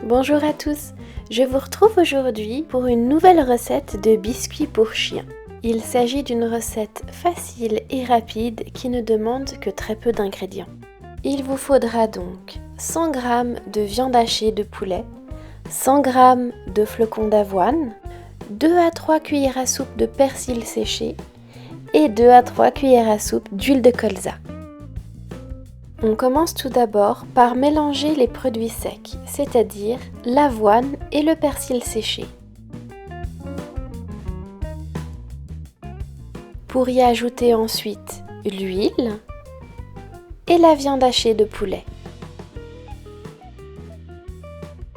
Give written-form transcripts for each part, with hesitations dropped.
Bonjour à tous, je vous retrouve aujourd'hui pour une nouvelle recette de biscuits pour chiens. Il s'agit d'une recette facile et rapide qui ne demande que très peu d'ingrédients. Il vous faudra donc 100 g de viande hachée de poulet, 100 g de flocons d'avoine, 2 à 3 cuillères à soupe de persil séché et 2 à 3 cuillères à soupe d'huile de colza. On commence tout d'abord par mélanger les produits secs, c'est-à-dire l'avoine et le persil séché. Pour y ajouter ensuite l'huile et la viande hachée de poulet.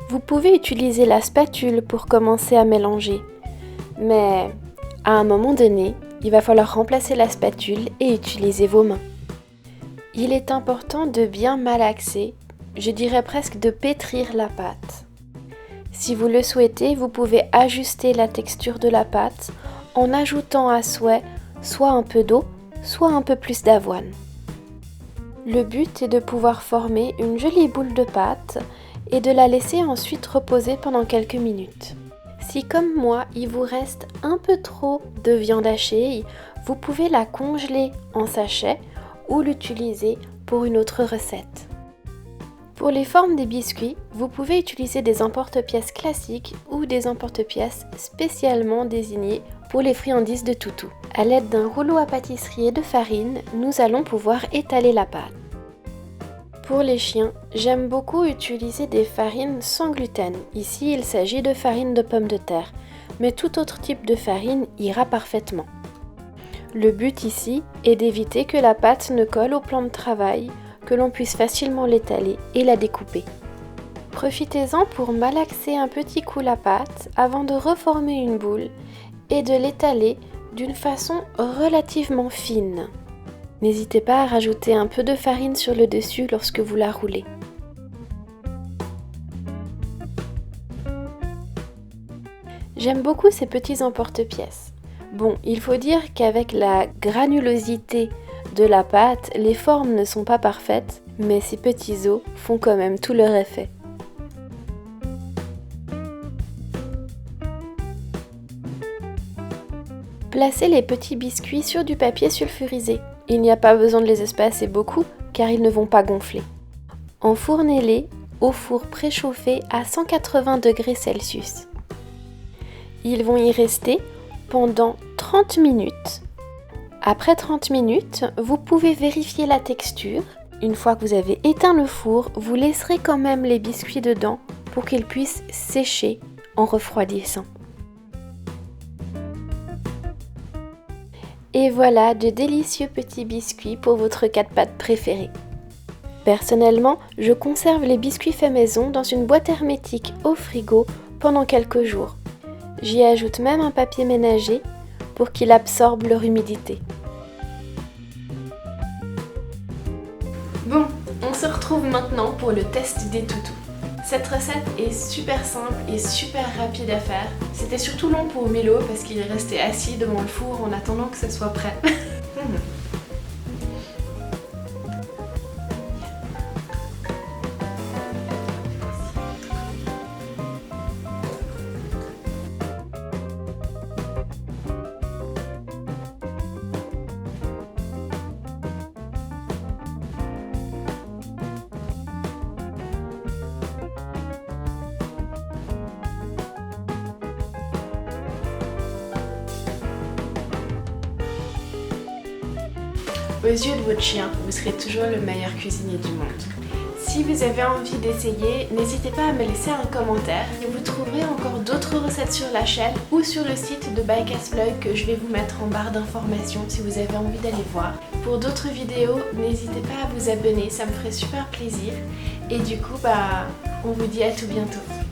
Vous pouvez utiliser la spatule pour commencer à mélanger, mais à un moment donné, il va falloir remplacer la spatule et utiliser vos mains. Il est important de bien malaxer, je dirais presque de pétrir la pâte. Si vous le souhaitez, vous pouvez ajuster la texture de la pâte en ajoutant à souhait soit un peu d'eau, soit un peu plus d'avoine. Le but est de pouvoir former une jolie boule de pâte et de la laisser ensuite reposer pendant quelques minutes. Si comme moi, il vous reste un peu trop de viande hachée, vous pouvez la congeler en sachet ou l'utiliser pour une autre recette. Pour les formes des biscuits, vous pouvez utiliser des emporte-pièces classiques ou des emporte-pièces spécialement désignés pour les friandises de toutou. À l'aide d'un rouleau à pâtisserie et de farine, nous allons pouvoir étaler la pâte. Pour les chiens, j'aime beaucoup utiliser des farines sans gluten. Ici, il s'agit de farine de pommes de terre, mais tout autre type de farine ira parfaitement. Le but ici est d'éviter que la pâte ne colle au plan de travail, que l'on puisse facilement l'étaler et la découper. Profitez-en pour malaxer un petit coup la pâte avant de reformer une boule et de l'étaler d'une façon relativement fine. N'hésitez pas à rajouter un peu de farine sur le dessus lorsque vous la roulez. J'aime beaucoup ces petits emporte-pièces. Bon, il faut dire qu'avec la granulosité de la pâte, les formes ne sont pas parfaites, mais ces petits os font quand même tout leur effet. Placez les petits biscuits sur du papier sulfurisé. Il n'y a pas besoin de les espacer beaucoup car ils ne vont pas gonfler. Enfournez-les au four préchauffé à 180 degrés Celsius. Ils vont y rester pendant 30 minutes. Après 30 minutes, vous pouvez vérifier la texture. Une fois que vous avez éteint le four, vous laisserez quand même les biscuits dedans pour qu'ils puissent sécher en refroidissant. Et voilà de délicieux petits biscuits pour votre quatre-pattes préféré. Personnellement, je conserve les biscuits faits maison dans une boîte hermétique au frigo pendant quelques jours. J'y ajoute même un papier ménager pour qu'il absorbe leur humidité. Bon, on se retrouve maintenant pour le test des toutous. Cette recette est super simple et super rapide à faire. C'était surtout long pour Milo parce qu'il est resté assis devant le four en attendant que ce soit prêt. Aux yeux de votre chien, vous serez toujours le meilleur cuisinier du monde. Si vous avez envie d'essayer, n'hésitez pas à me laisser un commentaire et vous trouverez encore d'autres recettes sur la chaîne ou sur le site de Bycast Vlog que je vais vous mettre en barre d'informations si vous avez envie d'aller voir. Pour d'autres vidéos, n'hésitez pas à vous abonner, ça me ferait super plaisir. Et du coup, on vous dit à tout bientôt.